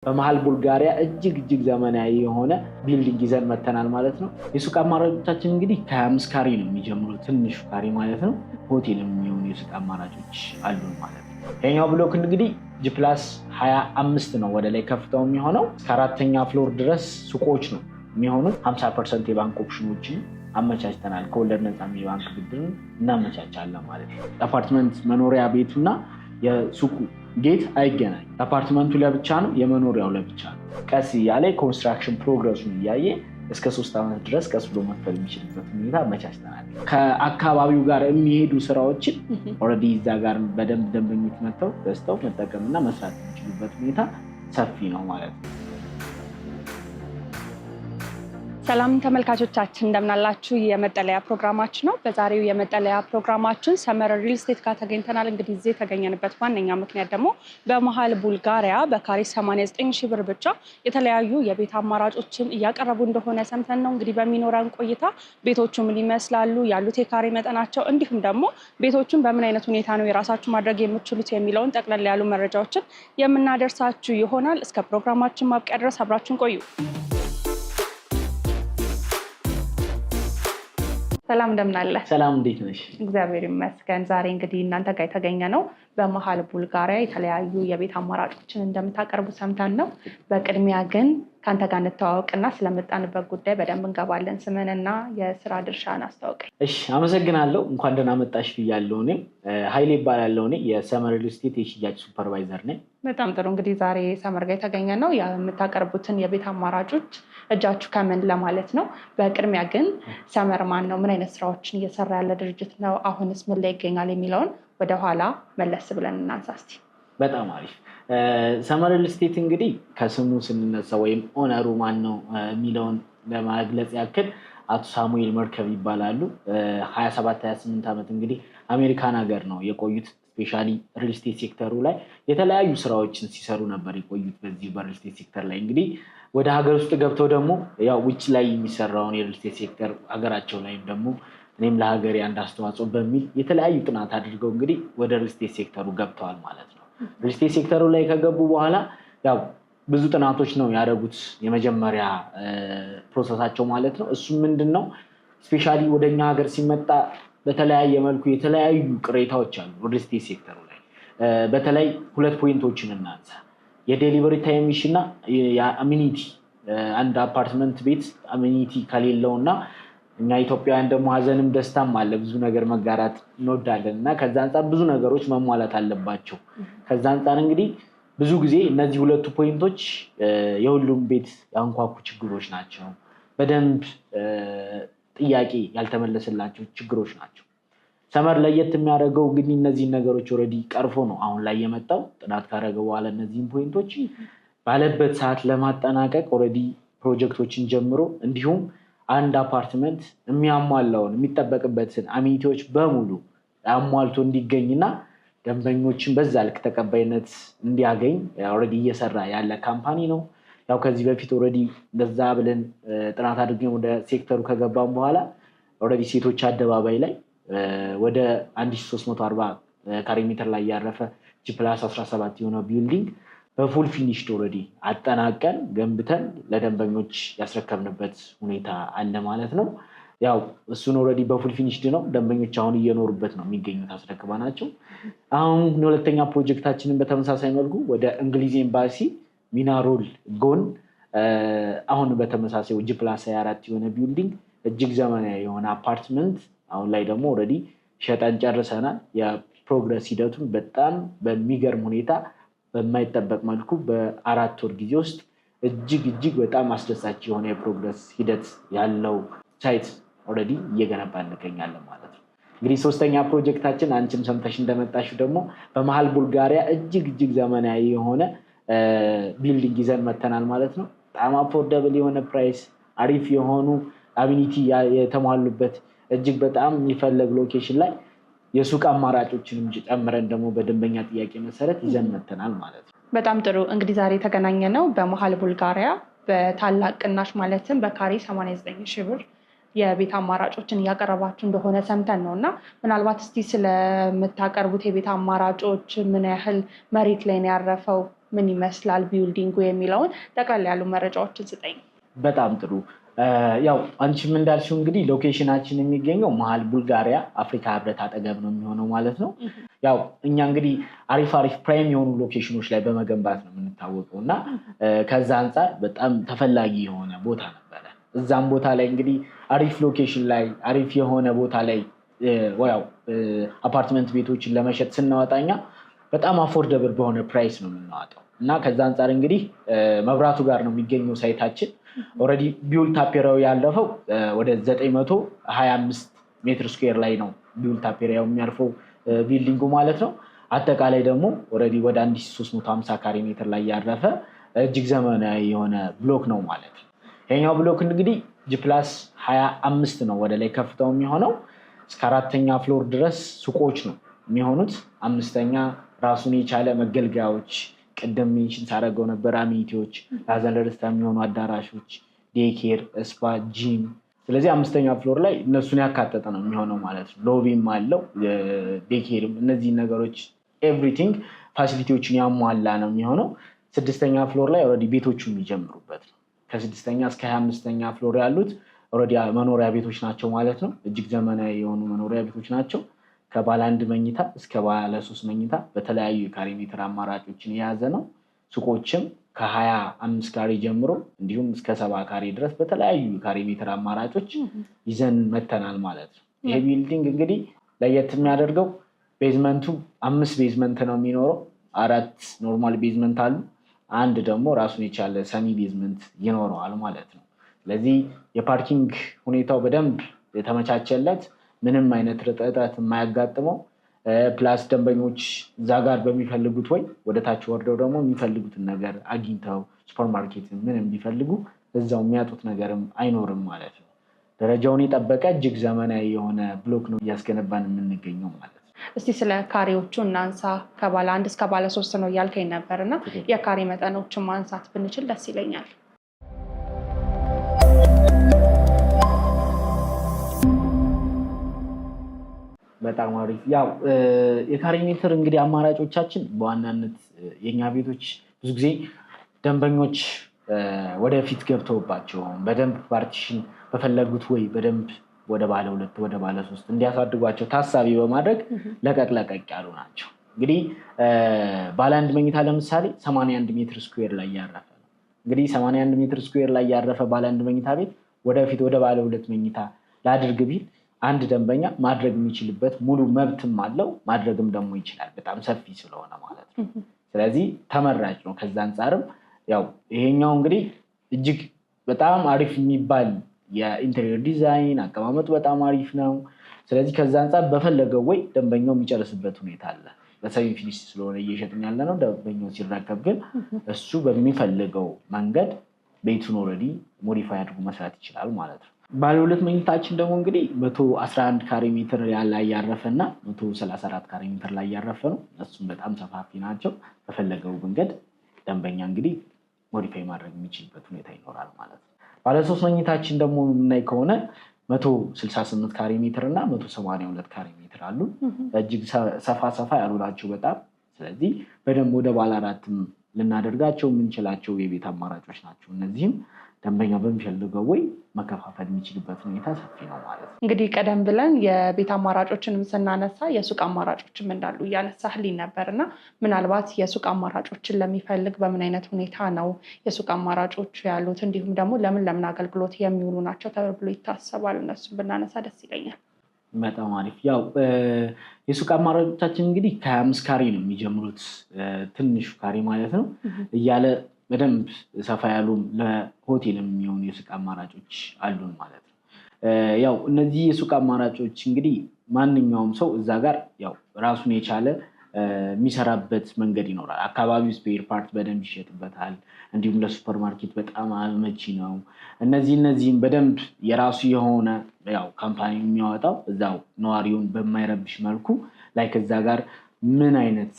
በመሃል ቡልጋሪያ እጅግ ዘመናዊ የሆነ ቢልዲንግ ይዘን መተናል ማለት ነው። የሱቅ አማራጮቻችን እንግዲህ ከ25 ካሬ ነው የሚጀምሩት፣ ትንሹ ካሬ ማለት ነው። ሆቴል የሚሆኑ የሱቅ አማራጮች አሉን ማለት ነው። የኛው ብሎክ እንግዲህ G+25 ነው ወደ ላይ ከፍታው የሚሆነው። እስከ 4ኛ ፍሎር ድረስ ሱቆች ነው የሚሆኑት። 50% የባንክ ኦፕሽኖችን አመቻችተናል። ከወለድ ነፃ የባንክ ብድር እናመቻቻለን ማለት ነው። አፓርትመንት መኖሪያ ቤቱና የሱቁ ጌት አይገናኝ። አፓርትመንቱ ለብቻ ነው፣ የመኖሪያው ለብቻ ነው። ቀስ እያለ ኮንስትራክሽን ፕሮግረሱን እያየ እስከ 3 ዓመት ድረስ ቀስ ብሎ መክፈል የሚችልበት ሁኔታ አመቻችተናል። ከአካባቢው ጋር የሚሄዱ ስራዎችን ኦልሬዲ እዛ ጋር በደንብ ደንበኞች መጥተው ገዝተው መጠቀምና መስራት የሚችሉበት ሁኔታ ሰፊ ነው ማለት ነው። ሰላም ተመልካቾቻችን እንደምናላችሁ። የመጠለያ ፕሮግራማችን ነው። በዛሬው የመጠለያ ፕሮግራማችን ሰመር ሪል ስቴት ጋር ተገኝተናል። እንግዲህ እዚህ የተገኘንበት ዋነኛ ምክንያት ደግሞ በመሃል ቡልጋሪያ በካሬ 89,000 ብር ብቻ የተለያዩ የቤት አማራጮችን እያቀረቡ እንደሆነ ሰምተን ነው። እንግዲህ በሚኖረን ቆይታ ቤቶቹ ምን ይመስላሉ፣ ያሉት የካሬ መጠናቸው፣ እንዲሁም ደግሞ ቤቶቹን በምን አይነት ሁኔታ ነው የራሳችሁ ማድረግ የምትችሉት የሚለውን ጠቅለል ያሉ መረጃዎችን የምናደርሳችሁ ይሆናል። እስከ ፕሮግራማችን ማብቂያ ድረስ አብራችሁን ቆዩ። ሰላም እንደምን አለ? ሰላም እንዴት ነሽ? እግዚአብሔር ይመስገን። ዛሬ እንግዲህ እናንተ ጋር የተገኘ ነው በመሃል ቡልጋሪያ የተለያዩ የቤት አማራጮችን እንደምታቀርቡ ሰምተን ነው። በቅድሚያ ግን ካንተ ጋር እንተዋወቅና ስለመጣንበት ጉዳይ በደንብ እንገባለን። ስምንና የስራ ድርሻን አስተዋውቀኝ። እሺ፣ አመሰግናለሁ። እንኳን ደህና መጣሽ ብያለሁ። እኔ ኃይሌ እባላለሁ። እኔ የሰመር ሪል ስቴት የሽያጭ ሱፐርቫይዘር ነኝ። በጣም ጥሩ። እንግዲህ ዛሬ ሰመር ጋር የተገኘ ነው የምታቀርቡትን የቤት አማራጮች እጃችሁ ከምን ለማለት ነው። በቅድሚያ ግን ሰመር ማን ነው? ምን አይነት ስራዎችን እየሰራ ያለ ድርጅት ነው? አሁንስ ምን ላይ ይገኛል የሚለውን ወደኋላ መለስ ብለን እናንሳ እስቲ። በጣም አሪፍ። ሰመር ሪል ስቴት እንግዲህ ከስሙ ስንነሳ ወይም ኦነሩ ማን ነው የሚለውን ለማግለጽ ያክል አቶ ሳሙኤል መርከብ ይባላሉ። 27-28 ዓመት እንግዲህ አሜሪካን ሀገር ነው የቆዩት። ስፔሻሊ ሪል ስቴት ሴክተሩ ላይ የተለያዩ ስራዎችን ሲሰሩ ነበር የቆዩት። በዚህ በሪል ስቴት ሴክተር ላይ እንግዲህ ወደ ሀገር ውስጥ ገብተው ደግሞ ያው ውጭ ላይ የሚሰራውን የሪል ስቴት ሴክተር ሀገራቸው ላይም ደግሞ እኔም ለሀገሬ አንድ አስተዋጽኦ በሚል የተለያዩ ጥናት አድርገው እንግዲህ ወደ ሪል ስቴት ሴክተሩ ገብተዋል ማለት ነው። ሪል ስቴት ሴክተሩ ላይ ከገቡ በኋላ ያው ብዙ ጥናቶች ነው ያደረጉት የመጀመሪያ ፕሮሰሳቸው ማለት ነው። እሱም ምንድን ነው ስፔሻሊ ወደኛ ሀገር ሲመጣ በተለያየ መልኩ የተለያዩ ቅሬታዎች አሉ ሪል ስቴት ሴክተሩ ላይ። በተለይ 2 ፖይንቶችን እናንሳ። የዴሊቨሪ ታይም ኢሹ እና የአሚኒቲ። አንድ አፓርትመንት ቤት አሚኒቲ ከሌለውና እኛ ኢትዮጵያውያን ደግሞ ሀዘንም ደስታም አለ፣ ብዙ ነገር መጋራት እንወዳለን እና ከዛ አንጻር ብዙ ነገሮች መሟላት አለባቸው። ከዛ አንጻር እንግዲህ ብዙ ጊዜ እነዚህ 2 ፖይንቶች የሁሉም ቤት ያንኳኩ ችግሮች ናቸው። በደንብ ጥያቄ ያልተመለሰላቸው ችግሮች ናቸው። ሰመር ለየት የሚያደርገው እንግዲህ እነዚህን ነገሮች ኦልሬዲ ቀርፎ ነው አሁን ላይ የመጣው። ጥናት ካደረገ በኋላ እነዚህን ፖይንቶች ባለበት ሰዓት ለማጠናቀቅ ኦልሬዲ ፕሮጀክቶችን ጀምሮ እንዲሁም አንድ አፓርትመንት የሚያሟላውን የሚጠበቅበትን አሚኒቲዎች በሙሉ አሟልቶ እንዲገኝና ደንበኞችን በዛ ልክ ተቀባይነት እንዲያገኝ ኦልሬዲ እየሰራ ያለ ካምፓኒ ነው። ያው ከዚህ በፊት ኦልሬዲ በዛ ብለን ጥናት አድርገን ወደ ሴክተሩ ከገባን በኋላ ኦልሬዲ ሴቶች አደባባይ ላይ ወደ 1340 ካሬ ሜትር ላይ ያረፈ G+17 የሆነ ቢልዲንግ በፉል ፊኒሽድ ኦልሬዲ አጠናቀን ገንብተን ለደንበኞች ያስረከብንበት ሁኔታ አለ ማለት ነው። ያው እሱን ኦልሬዲ በፉል ፊኒሽድ ነው፣ ደንበኞች አሁን እየኖሩበት ነው የሚገኙት አስረክባናቸው። አሁን ሁለተኛ ፕሮጀክታችንን በተመሳሳይ መልኩ ወደ እንግሊዝ ኤምባሲ ሚናሮል ጎን አሁን በተመሳሳይ G+24 የሆነ ቢልዲንግ እጅግ ዘመናዊ የሆነ አፓርትመንት አሁን ላይ ደግሞ ኦልሬዲ ሸጠን ጨርሰናል። የፕሮግረስ ሂደቱን በጣም በሚገርም ሁኔታ በማይጠበቅ መልኩ በ4 ወር ጊዜ ውስጥ እጅግ በጣም አስደሳች የሆነ የፕሮግረስ ሂደት ያለው ሳይት ኦልሬዲ እየገነባ እንገኛለን ማለት ነው። እንግዲህ 3ኛ ፕሮጀክታችን አንቺም ሰምተሽ እንደመጣሽው ደግሞ በመሃል ቡልጋሪያ እጅግ ዘመናዊ የሆነ ቢልዲንግ ይዘን መተናል ማለት ነው። በጣም አፎርደብል የሆነ ፕራይስ፣ አሪፍ የሆኑ አሚኒቲ የተሟሉበት እጅግ በጣም የሚፈለግ ሎኬሽን ላይ የሱቅ አማራጮችንም ጨምረን ደግሞ በደንበኛ ጥያቄ መሰረት ይዘን መተናል ማለት ነው። በጣም ጥሩ። እንግዲህ ዛሬ የተገናኘ ነው በመሃል ቡልጋሪያ በታላቅ ቅናሽ ማለትም በካሬ 89,000 ብር የቤት አማራጮችን እያቀረባችሁ እንደሆነ ሰምተን ነው እና ምናልባት እስቲ ስለምታቀርቡት የቤት አማራጮች ምን ያህል መሬት ላይ ነው ያረፈው፣ ምን ይመስላል ቢልዲንጉ የሚለውን ጠቅላላ ያሉ መረጃዎችን ስጠኝ። በጣም ጥሩ። ያው አንቺም እንዳልሽው እንግዲህ ሎኬሽናችን የሚገኘው መሀል ቡልጋሪያ አፍሪካ ህብረት አጠገብ ነው የሚሆነው ማለት ነው። ያው እኛ እንግዲህ አሪፍ ፕራይም የሆኑ ሎኬሽኖች ላይ በመገንባት ነው የምንታወቀው እና ከዛ አንጻር በጣም ተፈላጊ የሆነ ቦታ ነበረ። እዛም ቦታ ላይ እንግዲህ አሪፍ ሎኬሽን ላይ አሪፍ የሆነ ቦታ ላይ ያው አፓርትመንት ቤቶችን ለመሸጥ ስናወጣኛ በጣም አፎርደብል በሆነ ፕራይስ ነው የምናወጣው እና ከዛ አንጻር እንግዲህ መብራቱ ጋር ነው የሚገኘው ሳይታችን። ኦልሬዲ ቢውል ታፔሪያው ያለፈው ወደ 925 ሜትር ስኩዌር ላይ ነው ቢውል ታፔሪያው የሚያርፈው ቢልዲንጉ ማለት ነው። አጠቃላይ ደግሞ ኦልሬዲ ወደ 1350 ካሬ ሜትር ላይ ያረፈ እጅግ ዘመናዊ የሆነ ብሎክ ነው ማለት ነው። ይሄኛው ብሎክ እንግዲህ ጂፕላስ 25 ነው ወደ ላይ ከፍታው የሚሆነው። እስከ 4ኛ ፍሎር ድረስ ሱቆች ነው የሚሆኑት። 5ኛ ራሱን የቻለ መገልገያዎች ቅድም ሜንሽን ሳደርገው ነበር አሚኒቲዎች፣ ለሀዘን ለደስታ የሚሆኑ አዳራሾች፣ ዴይኬር፣ ስፓ፣ ጂም። ስለዚህ 5ኛ ፍሎር ላይ እነሱን ያካተተ ነው የሚሆነው ማለት ነው። ሎቢም አለው ዴይኬርም፣ እነዚህ ነገሮች ኤቭሪቲንግ ፋሲሊቲዎችን ያሟላ ነው የሚሆነው። 6ኛ ፍሎር ላይ ኦልሬዲ ቤቶቹ የሚጀምሩበት ነው። ከ6ኛ እስከ 25ኛ ፍሎር ያሉት ኦልሬዲ መኖሪያ ቤቶች ናቸው ማለት ነው። እጅግ ዘመናዊ የሆኑ መኖሪያ ቤቶች ናቸው። ከባለ 1 መኝታ እስከ ባለ 3 መኝታ በተለያዩ የካሬ ሜትር አማራጮችን የያዘ ነው። ሱቆችም ከ25 ካሬ ጀምሮ እንዲሁም እስከ 70 ካሬ ድረስ በተለያዩ የካሬ ሜትር አማራጮች ይዘን መተናል ማለት ነው። ይሄ ቢልዲንግ እንግዲህ ለየት የሚያደርገው ቤዝመንቱ 5 ቤዝመንት ነው የሚኖረው። 4 ኖርማል ቤዝመንት አሉ። 1 ደግሞ ራሱን የቻለ ሰሚ ቤዝመንት ይኖረዋል ማለት ነው። ስለዚህ የፓርኪንግ ሁኔታው በደንብ የተመቻቸለት፣ ምንም አይነት ርጥበት የማያጋጥመው ፕላስ ደንበኞች እዛ ጋር በሚፈልጉት ወይ ወደ ታች ወርደው ደግሞ የሚፈልጉትን ነገር አግኝተው ሱፐርማርኬት ምንም ቢፈልጉ እዛው የሚያጡት ነገርም አይኖርም ማለት ነው። ደረጃውን የጠበቀ እጅግ ዘመናዊ የሆነ ብሎክ ነው እያስገነባን የምንገኘው ማለት ነው። እስቲ ስለ ካሬዎቹ እናንሳ። ከባለ 1 እስከ ባለ 3 ነው እያልከኝ ነበር እና የካሬ መጠኖችን ማንሳት ብንችል ደስ ይለኛል። በጣም አሪፍ። ያው የካሬ ሜትር እንግዲህ አማራጮቻችን በዋናነት የኛ ቤቶች ብዙ ጊዜ ደንበኞች ወደፊት ገብተውባቸው በደንብ ፓርቲሽን በፈለጉት ወይ በደንብ ወደ ባለ 2 ወደ ባለ 3 እንዲያሳድጓቸው ታሳቢ በማድረግ ለቀቅ ያሉ ናቸው። እንግዲህ ባለ 1 መኝታ ለምሳሌ 81 ሜትር ስኩዌር ላይ ያረፈ ነው። እንግዲህ 81 ሜትር ስኩዌር ላይ ያረፈ ባለ 1 መኝታ ቤት ወደፊት ወደ ባለ 2 መኝታ ላድርግ ቢል አንድ ደንበኛ ማድረግ የሚችልበት ሙሉ መብትም አለው፣ ማድረግም ደግሞ ይችላል፣ በጣም ሰፊ ስለሆነ ማለት ነው። ስለዚህ ተመራጭ ነው። ከዛ አንጻርም ያው ይሄኛው እንግዲህ እጅግ በጣም አሪፍ የሚባል የኢንቴሪየር ዲዛይን አቀማመጡ በጣም አሪፍ ነው። ስለዚህ ከዛ አንጻር በፈለገው ወይ ደንበኛው የሚጨርስበት ሁኔታ አለ። በሰሚ ፊኒሽ ስለሆነ እየሸጥን ያለ ነው። ደንበኛው ሲረከብ ግን እሱ በሚፈልገው መንገድ ቤቱን ኦልሬዲ ሞዲፋይ አድርጎ መስራት ይችላል ማለት ነው። ባለ 2 መኝታችን ደግሞ እንግዲህ 111 ካሬ ሜትር ላይ ያረፈ እና 134 ካሬ ሜትር ላይ ያረፈ ነው። እሱም በጣም ሰፋፊ ናቸው። በፈለገው መንገድ ደንበኛ እንግዲህ ሞዲፋይ ማድረግ የሚችልበት ሁኔታ ይኖራል ማለት ነው። ባለ 3 መኝታችን ደግሞ የምናይ ከሆነ 168 ካሬ ሜትር እና 182 ካሬ ሜትር አሉ። እጅግ ሰፋ ያሉ ናቸው በጣም። ስለዚህ በደንብ ወደ ባለ 4ም ልናደርጋቸው የምንችላቸው የቤት አማራጮች ናቸው። እነዚህም ደንበኛ በሚፈልገው ወይ መከፋፈል የሚችልበት ሁኔታ ሰፊ ነው ማለት ነው። እንግዲህ ቀደም ብለን የቤት አማራጮችንም ስናነሳ የሱቅ አማራጮችም እንዳሉ እያነሳህልኝ ነበር እና ምናልባት የሱቅ አማራጮችን ለሚፈልግ በምን አይነት ሁኔታ ነው የሱቅ አማራጮቹ ያሉት፣ እንዲሁም ደግሞ ለምን አገልግሎት የሚውሉ ናቸው ተብሎ ይታሰባል? እነሱም ብናነሳ ደስ ይለኛል። በጣም አሪፍ። ያው የሱቅ አማራጮቻችን እንግዲህ ከ25 ካሬ ነው የሚጀምሩት፣ ትንሹ ካሬ ማለት ነው እያለ በደንብ ሰፋ ያሉ ለሆቴል የሚሆኑ የሱቅ አማራጮች አሉን ማለት ነው። ያው እነዚህ የሱቅ አማራጮች እንግዲህ ማንኛውም ሰው እዛ ጋር ያው ራሱን የቻለ የሚሰራበት መንገድ ይኖራል። አካባቢው ስፔር ፓርት በደንብ ይሸጥበታል። እንዲሁም ለሱፐርማርኬት በጣም አመቺ ነው። እነዚህም በደንብ የራሱ የሆነ ያው ካምፓኒ የሚያወጣው እዛው ነዋሪውን በማይረብሽ መልኩ ላይ ከዛ ጋር ምን አይነት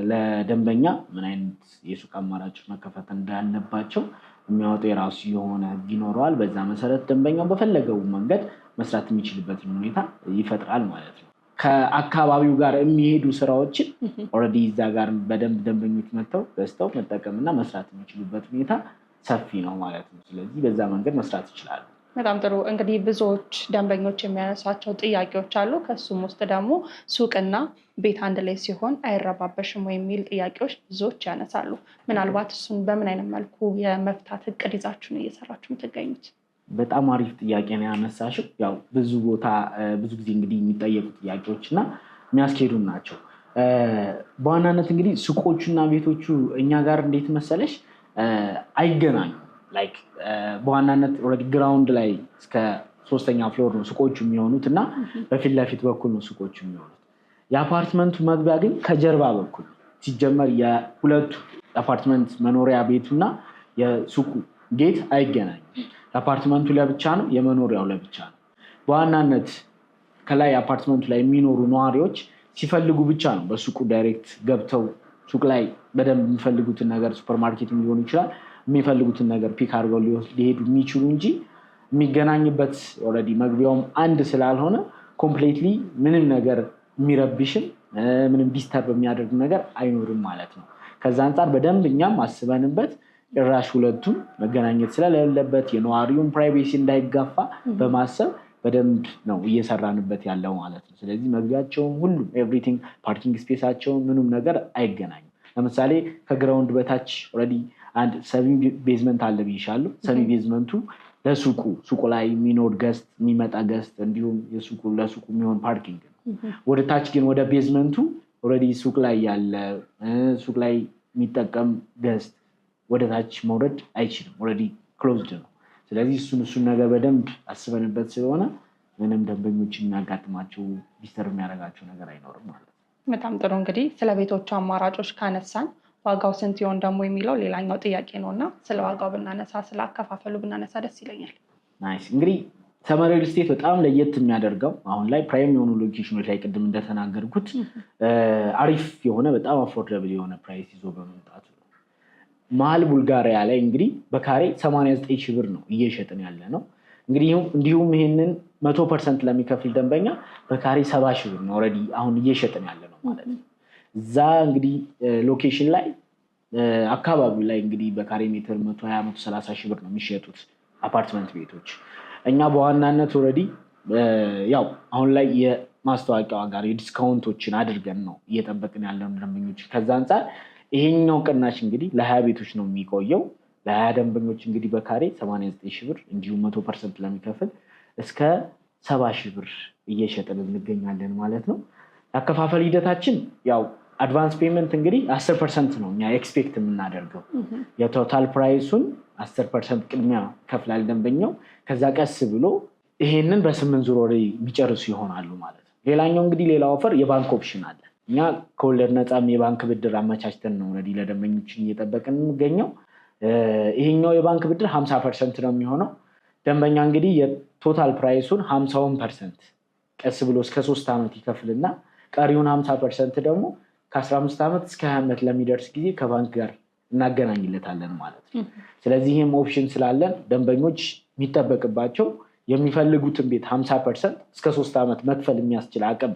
ለደንበኛ ምን አይነት የሱቅ አማራጮች መከፈት እንዳለባቸው የሚያወጣው የራሱ የሆነ ህግ ይኖረዋል። በዛ መሰረት ደንበኛው በፈለገው መንገድ መስራት የሚችልበትን ሁኔታ ይፈጥራል ማለት ነው። ከአካባቢው ጋር የሚሄዱ ስራዎችን ኦልሬዲ እዛ ጋር በደንብ ደንበኞች መጥተው ገዝተው መጠቀምና መስራት የሚችሉበት ሁኔታ ሰፊ ነው ማለት ነው። ስለዚህ በዛ መንገድ መስራት ይችላሉ። በጣም ጥሩ። እንግዲህ ብዙዎች ደንበኞች የሚያነሷቸው ጥያቄዎች አሉ። ከሱም ውስጥ ደግሞ ሱቅና ቤት አንድ ላይ ሲሆን አይረባበሽም ወይ የሚል ጥያቄዎች ብዙዎች ያነሳሉ። ምናልባት እሱን በምን አይነት መልኩ የመፍታት እቅድ ይዛችሁ ነው እየሰራችሁ የምትገኙት? በጣም አሪፍ ጥያቄ ነው ያነሳሽው። ያው ብዙ ቦታ ብዙ ጊዜ እንግዲህ የሚጠየቁ ጥያቄዎች እና የሚያስኬዱ ናቸው። በዋናነት እንግዲህ ሱቆቹና ቤቶቹ እኛ ጋር እንዴት መሰለሽ አይገናኙም። ላይክ በዋናነት ግራውንድ ላይ እስከ 3ኛ ፍሎር ነው ሱቆቹ የሚሆኑት እና በፊት ለፊት በኩል ነው ሱቆቹ የሚሆኑት። የአፓርትመንቱ መግቢያ ግን ከጀርባ በኩል ሲጀመር የሁለቱ የአፓርትመንት መኖሪያ ቤቱና የሱቁ ጌት አይገናኝም። የአፓርትመንቱ ለብቻ ነው፣ የመኖሪያው ለብቻ ነው። በዋናነት ከላይ አፓርትመንቱ ላይ የሚኖሩ ነዋሪዎች ሲፈልጉ ብቻ ነው በሱቁ ዳይሬክት ገብተው ሱቅ ላይ በደንብ የሚፈልጉትን ነገር ሱፐርማርኬት ሊሆን ይችላል የሚፈልጉትን ነገር ፒክ አድርገው ሊሄዱ የሚችሉ እንጂ የሚገናኝበት ኦልሬዲ መግቢያውም አንድ ስላልሆነ ኮምፕሌትሊ ምንም ነገር የሚረብሽም ምንም ዲስተርብ የሚያደርግ ነገር አይኖርም ማለት ነው። ከዛ አንጻር በደንብ እኛም አስበንበት ጭራሽ ሁለቱም መገናኘት ስለሌለበት የነዋሪውን ፕራይቬሲ እንዳይጋፋ በማሰብ በደንብ ነው እየሰራንበት ያለው ማለት ነው። ስለዚህ መግቢያቸውም ሁሉም ኤቭሪቲንግ ፓርኪንግ ስፔሳቸውን ምንም ነገር አይገናኝም። ለምሳሌ ከግራውንድ በታች ኦልሬዲ አንድ ሰሚ ቤዝመንት አለ ብዬሻለሁ። ሰሚ ቤዝመንቱ ሱቁ ላይ የሚኖር ገስት የሚመጣ ገስት እንዲሁም ለሱቁ የሚሆን ፓርኪንግ ነው። ወደ ታች ግን ወደ ቤዝመንቱ ኦልሬዲ ሱቅ ላይ ያለ ሱቅ ላይ የሚጠቀም ገስት ወደ ታች መውረድ አይችልም። ኦልሬዲ ክሎዝድ ነው። ስለዚህ እሱን ነገር በደንብ አስበንበት ስለሆነ ምንም ደንበኞችን የሚያጋጥማቸው ዲስተርብ የሚያደርጋቸው ነገር አይኖርም ማለት ነው። በጣም ጥሩ። እንግዲህ ስለ ቤቶቹ አማራጮች ካነሳን ዋጋው ስንት ይሆን ደግሞ የሚለው ሌላኛው ጥያቄ ነው እና ስለ ዋጋው ብናነሳ ስለ አከፋፈሉ ብናነሳ ደስ ይለኛል። ናይስ። እንግዲህ ሰመር ሪል ስቴት በጣም ለየት የሚያደርገው አሁን ላይ ፕራይም የሆኑ ሎኬሽኖች ላይ ቅድም እንደተናገርኩት አሪፍ የሆነ በጣም አፎርደብል የሆነ ፕራይስ ይዞ በመምጣቱ ነው። መሀል ቡልጋሪያ ላይ እንግዲህ በካሬ 89 ሺህ ብር ነው እየሸጥን ያለ ነው። እንግዲህ እንዲሁም ይሄንን 100% ለሚከፍል ደንበኛ በካሬ 70 ሺህ ብር ነው ኦልሬዲ አሁን እየሸጥን ያለ ነው ማለት ነው። እዛ እንግዲህ ሎኬሽን ላይ አካባቢው ላይ እንግዲህ በካሬ ሜትር 120-130 ሺህ ብር ነው የሚሸጡት አፓርትመንት ቤቶች። እኛ በዋናነት ኦልሬዲ ያው አሁን ላይ የማስታወቂያ ጋር የዲስካውንቶችን አድርገን ነው እየጠበቅን ያለው ደንበኞች። ከዛ አንጻር ይሄኛው ቅናሽ እንግዲህ ለ20 ቤቶች ነው የሚቆየው። ለ20 ደንበኞች እንግዲህ በካሬ 89 ሺህ ብር እንዲሁም 100% ለሚከፍል እስከ 70 ሺህ ብር እየሸጥን እንገኛለን ማለት ነው። ያከፋፈል ሂደታችን ያው አድቫንስ ፔመንት እንግዲህ 10% ነው እኛ ኤክስፔክት የምናደርገው። የቶታል ፕራይሱን 10% ቅድሚያ ከፍላል ደንበኛው። ከዛ ቀስ ብሎ ይሄንን በ8 ዙር ወደ የሚጨርሱ ይሆናሉ ማለት ነው። ሌላኛው እንግዲህ ሌላ ኦፈር የባንክ ኦፕሽን አለ። እኛ ከወለድ ነፃም የባንክ ብድር አመቻችተን ነው ወደ ለደንበኞችን እየጠበቅን የምንገኘው። ይሄኛው የባንክ ብድር 50% ነው የሚሆነው። ደንበኛ እንግዲህ የቶታል ፕራይሱን 50% ቀስ ብሎ እስከ 3 ዓመት ይከፍልና ቀሪውን 50% ደግሞ ከ15 ዓመት እስከ 20 ዓመት ለሚደርስ ጊዜ ከባንክ ጋር እናገናኝለታለን ማለት ነው። ስለዚህ ይህም ኦፕሽን ስላለን ደንበኞች የሚጠበቅባቸው የሚፈልጉትን ቤት 50% እስከ 3 ዓመት መክፈል የሚያስችል አቅም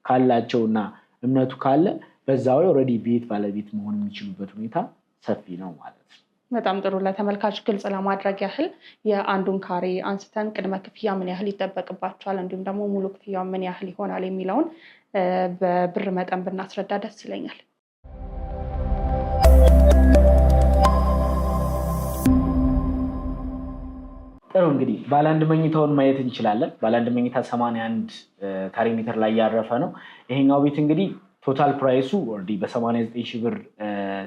ካላቸውና እምነቱ ካለ በዛው ኦልሬዲ ቤት ባለቤት መሆን የሚችሉበት ሁኔታ ሰፊ ነው ማለት ነው። በጣም ጥሩ። ለተመልካች ግልጽ ለማድረግ ያህል የአንዱን ካሬ አንስተን ቅድመ ክፍያ ምን ያህል ይጠበቅባቸዋል እንዲሁም ደግሞ ሙሉ ክፍያው ምን ያህል ይሆናል የሚለውን በብር መጠን ብናስረዳ ደስ ይለኛል። ጥሩ። እንግዲህ ባለ አንድ መኝታውን ማየት እንችላለን። ባለ አንድ መኝታ 81 ካሬ ሜትር ላይ ያረፈ ነው። ይሄኛው ቤት እንግዲህ ቶታል ፕራይሱ ኦልሬዲ በ89 ሺህ ብር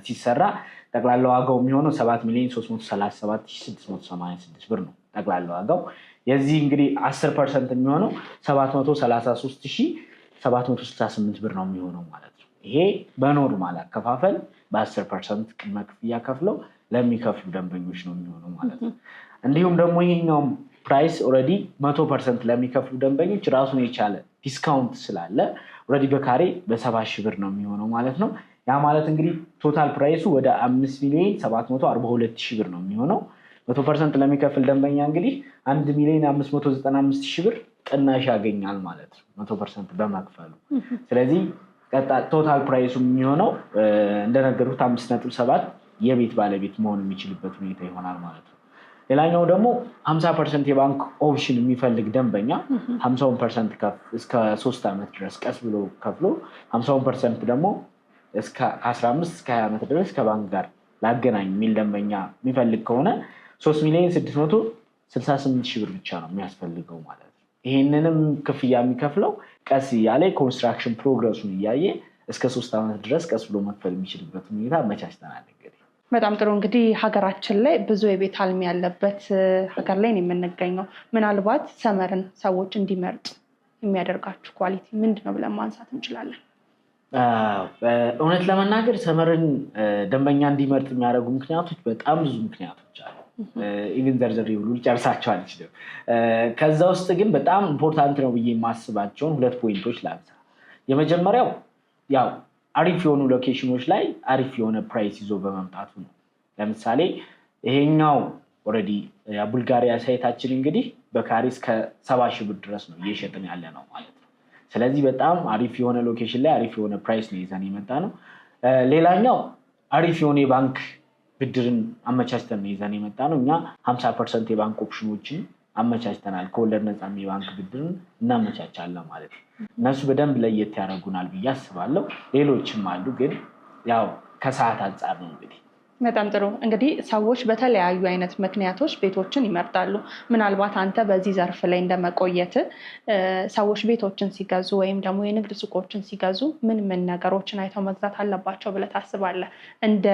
ሲሰራ ጠቅላላ ዋጋው የሚሆነው 7,337,686 ብር ነው ጠቅላላ ዋጋው። የዚህ እንግዲህ 10% የሚሆነው 733,768 ብር ነው የሚሆነው ማለት ነው። ይሄ በኖርማል አከፋፈል በ10% ቅድመ ክፍያ ከፍለው ለሚከፍሉ ደንበኞች ነው የሚሆነው ማለት ነው። እንዲሁም ደግሞ ይሄኛውም ፕራይስ ኦልሬዲ 100% ለሚከፍሉ ደንበኞች ራሱን የቻለ ዲስካውንት ስላለ ኦልሬዲ በካሬ በ70 ሺህ ብር ነው የሚሆነው ማለት ነው። ያ ማለት እንግዲህ ቶታል ፕራይሱ ወደ 5,742,000 ብር ነው የሚሆነው። 100% ለሚከፍል ደንበኛ እንግዲህ 1,595,000 ብር ቅናሽ ያገኛል ማለት ነው 100% በመክፈሉ። ስለዚህ ቶታል ፕራይሱ የሚሆነው እንደነገርኩት 5.7 የቤት ባለቤት መሆን የሚችልበት ሁኔታ ይሆናል ማለት ነው። ሌላኛው ደግሞ 50% የባንክ ኦፕሽን የሚፈልግ ደንበኛ 50% እስከ 3 ዓመት ድረስ ቀስ ብሎ ከፍሎ 50% ደግሞ እስከ 15 እስከ 20 ዓመት ድረስ ከባንክ ጋር ላገናኝ የሚል ደንበኛ የሚፈልግ ከሆነ 3,668,000 ብር ብቻ ነው የሚያስፈልገው ማለት ነው። ይህንንም ክፍያ የሚከፍለው ቀስ እያለ ኮንስትራክሽን ፕሮግረሱን እያየ እስከ 3 ዓመት ድረስ ቀስ ብሎ መክፈል የሚችልበት ሁኔታ አመቻችተናል። እንግዲህ በጣም ጥሩ። እንግዲህ ሀገራችን ላይ ብዙ የቤት አልሚ ያለበት ሀገር ላይ ነው የምንገኘው። ምናልባት ሰመርን ሰዎች እንዲመርጥ የሚያደርጋችሁ ኳሊቲ ምንድን ነው ብለን ማንሳት እንችላለን? እውነት ለመናገር ሰመርን ደንበኛ እንዲመርጥ የሚያደርጉ ምክንያቶች በጣም ብዙ ምክንያቶች አሉ። ኢቭን ዘርዘር ብሎ ሊጨርሳቸው አልችልም። ከዛ ውስጥ ግን በጣም ኢምፖርታንት ነው ብዬ የማስባቸውን 2 ፖይንቶች ላንሳ። የመጀመሪያው ያው አሪፍ የሆኑ ሎኬሽኖች ላይ አሪፍ የሆነ ፕራይስ ይዞ በመምጣቱ ነው። ለምሳሌ ይሄኛው ኦልሬዲ የቡልጋሪያ ሳይታችን እንግዲህ በካሬ እስከ 70,000 ብር ድረስ ነው እየሸጥን ያለ ነው ማለት ነው። ስለዚህ በጣም አሪፍ የሆነ ሎኬሽን ላይ አሪፍ የሆነ ፕራይስ ነው ይዘን የመጣ ነው። ሌላኛው አሪፍ የሆነ የባንክ ብድርን አመቻችተን ነው ይዘን የመጣ ነው። እኛ 50% የባንክ ኦፕሽኖችን አመቻችተናል። ከወለድ ነፃ የባንክ ብድርን እናመቻቻለን ማለት ነው። እነሱ በደንብ ለየት ያደርጉናል ብዬ አስባለሁ። ሌሎችም አሉ ግን ያው ከሰዓት አንጻር ነው እንግዲህ። በጣም ጥሩ። እንግዲህ ሰዎች በተለያዩ አይነት ምክንያቶች ቤቶችን ይመርጣሉ። ምናልባት አንተ በዚህ ዘርፍ ላይ እንደመቆየት ሰዎች ቤቶችን ሲገዙ ወይም ደግሞ የንግድ ሱቆችን ሲገዙ ምን ነገሮችን አይተው መግዛት አለባቸው ብለህ ታስባለህ? እንደ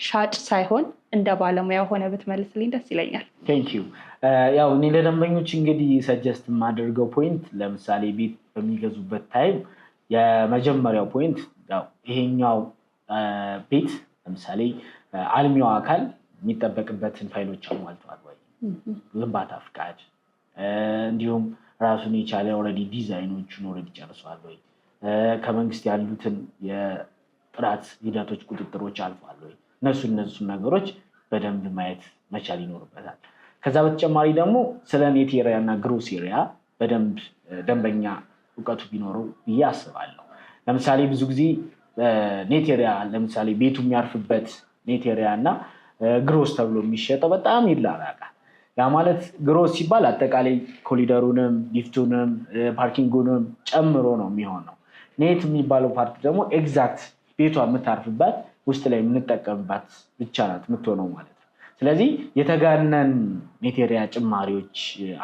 ሻጭ ሳይሆን እንደ ባለሙያ ሆነ ብትመልስልኝ ደስ ይለኛል። ቴንኪዩ። ያው እኔ ለደንበኞች እንግዲህ ሰጀስት የማደርገው ፖይንት ለምሳሌ ቤት በሚገዙበት ታይም የመጀመሪያው ፖይንት ያው ይሄኛው ቤት ለምሳሌ አልሚው አካል የሚጠበቅበትን ፋይሎች አሟልተዋል ወይ፣ ግንባታ ፍቃድ፣ እንዲሁም ራሱን የቻለ ኦልሬዲ ዲዛይኖችን ኦልሬዲ ጨርሷል ወይ፣ ከመንግስት ያሉትን የጥራት ሂደቶች ቁጥጥሮች አልፏል ወይ፣ እነሱን ነገሮች በደንብ ማየት መቻል ይኖርበታል። ከዛ በተጨማሪ ደግሞ ስለ ኔት ኤሪያ እና ግሮስ ኤሪያ በደንብ ደንበኛ እውቀቱ ቢኖረው ብዬ አስባለሁ። ለምሳሌ ብዙ ጊዜ ኔት ኤሪያ ለምሳሌ ቤቱ የሚያርፍበት ኔት ኤሪያ እና ግሮስ ተብሎ የሚሸጠው በጣም ይላራቃል። ያ ማለት ግሮስ ሲባል አጠቃላይ ኮሊደሩንም ሊፍቱንም ፓርኪንጉንም ጨምሮ ነው የሚሆነው። ኔት የሚባለው ፓርት ደግሞ ኤግዛክት ቤቷ የምታርፍባት ውስጥ ላይ የምንጠቀምባት ብቻ ናት የምትሆነው ማለት ነው። ስለዚህ የተጋነን ኔት ኤሪያ ጭማሪዎች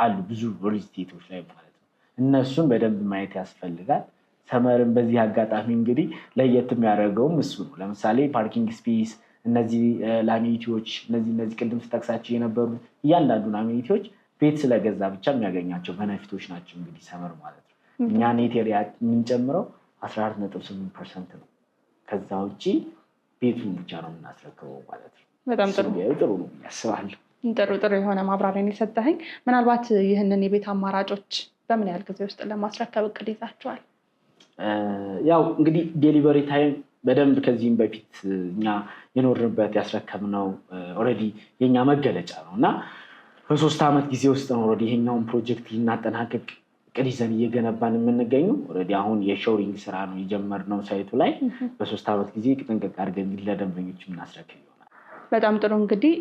አሉ ብዙ ሪልስቴቶች ላይ ማለት ነው። እነሱን በደንብ ማየት ያስፈልጋል። ሰመርን በዚህ አጋጣሚ እንግዲህ ለየት የሚያደርገውም እሱ ነው። ለምሳሌ ፓርኪንግ ስፔስ፣ እነዚህ ላሚኒቲዎች፣ እነዚህ ቅድም ስጠቅሳቸው የነበሩ እያንዳንዱን አሚኒቲዎች ቤት ስለገዛ ብቻ የሚያገኛቸው በነፊቶች ናቸው እንግዲህ ሰመር ማለት ነው። እኛ ኔት ኤሪያ የምንጨምረው 14.8% ነው። ከዛ ውጭ ቤቱን ብቻ ነው የምናስረክበው ማለት ነው። በጣም ጥሩ ነው ያስባለሁ። ጥሩ የሆነ ማብራሪያን የሰጠኸኝ። ምናልባት ይህንን የቤት አማራጮች በምን ያህል ጊዜ ውስጥ ለማስረከብ እቅድ ይዛቸዋል? ያው እንግዲህ ዴሊቨሪ ታይም በደንብ ከዚህም በፊት እኛ የኖርንበት ያስረከብነው ኦልሬዲ የኛ መገለጫ ነው እና በ3 ዓመት ጊዜ ውስጥ ነው ኦልሬዲ ይሄኛውን ፕሮጀክት ልናጠናቀቅ እቅድ ይዘን እየገነባን የምንገኘው። ኦልሬዲ አሁን የሾሪንግ ስራ ነው የጀመርነው ሳይቱ ላይ። በ3 ዓመት ጊዜ ጥንቅቅ አድርገን ለደንበኞች የምናስረክብ ይሆናል። በጣም ጥሩ። እንግዲህ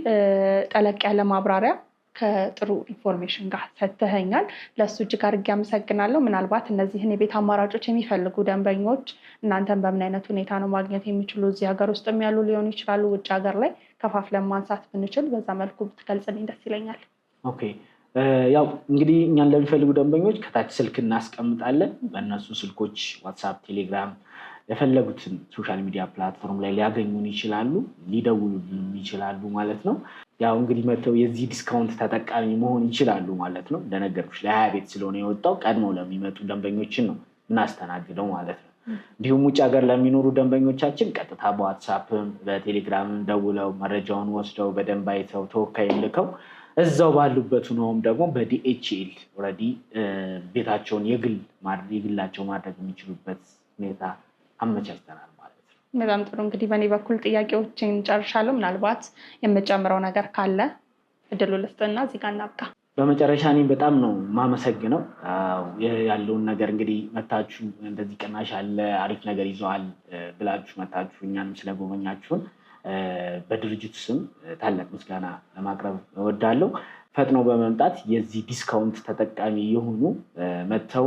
ጠለቅ ያለ ማብራሪያ ከጥሩ ኢንፎርሜሽን ጋር ሰጥተኸኛል። ለእሱ እጅግ አድርጌ አመሰግናለሁ። ምናልባት እነዚህን የቤት አማራጮች የሚፈልጉ ደንበኞች እናንተን በምን አይነት ሁኔታ ነው ማግኘት የሚችሉ? እዚህ ሀገር ውስጥም ያሉ ሊሆኑ ይችላሉ፣ ውጭ ሀገር ላይ ከፋፍለን ማንሳት ብንችል በዛ መልኩ ብትገልጽልኝ ደስ ይለኛል። ኦኬ። ያው እንግዲህ እኛን ለሚፈልጉ ደንበኞች ከታች ስልክ እናስቀምጣለን። በእነሱ ስልኮች ዋትሳፕ፣ ቴሌግራም የፈለጉትን ሶሻል ሚዲያ ፕላትፎርም ላይ ሊያገኙን ይችላሉ፣ ሊደውሉልን ይችላሉ ማለት ነው። ያው እንግዲህ መጥተው የዚህ ዲስካውንት ተጠቃሚ መሆን ይችላሉ ማለት ነው። እንደነገርኩሽ ለ20 ቤት ስለሆነ የወጣው ቀድመው ለሚመጡ ደንበኞችን ነው እናስተናግደው ማለት ነው። እንዲሁም ውጭ ሀገር ለሚኖሩ ደንበኞቻችን ቀጥታ በዋትሳፕም በቴሌግራምም ደውለው መረጃውን ወስደው በደንብ አይተው ተወካይ ልከው እዛው ባሉበት ሆነውም ደግሞ በዲኤችኤል ኦልሬዲ ቤታቸውን የግላቸው ማድረግ የሚችሉበት ሁኔታ አመቻችተናል ማለት ነው። በጣም ጥሩ። እንግዲህ በእኔ በኩል ጥያቄዎችን ጨርሻለሁ። ምናልባት የምጨምረው ነገር ካለ? እድሉ ልስጥና እዚህ ጋር እናብቃ። በመጨረሻ እኔ በጣም ነው ማመሰግነው ያለውን ነገር እንግዲህ መታችሁ እንደዚህ ቅናሽ አለ አሪፍ ነገር ይዘዋል ብላችሁ መታችሁ እኛንም ስለጎበኛችሁን በድርጅቱ ስም ታላቅ ምስጋና ለማቅረብ እወዳለሁ። ፈጥነው በመምጣት የዚህ ዲስካውንት ተጠቃሚ የሆኑ መጥተው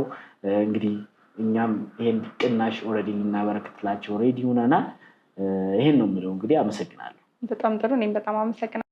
እንግዲህ እኛም ይሄን ቅናሽ ኦልሬዲ ልናበረክትላቸው ሬዲ ሆነናል። ይሄን ነው የምለው እንግዲህ አመሰግናለሁ። በጣም ጥሩ። እኔም በጣም አመሰግናለሁ።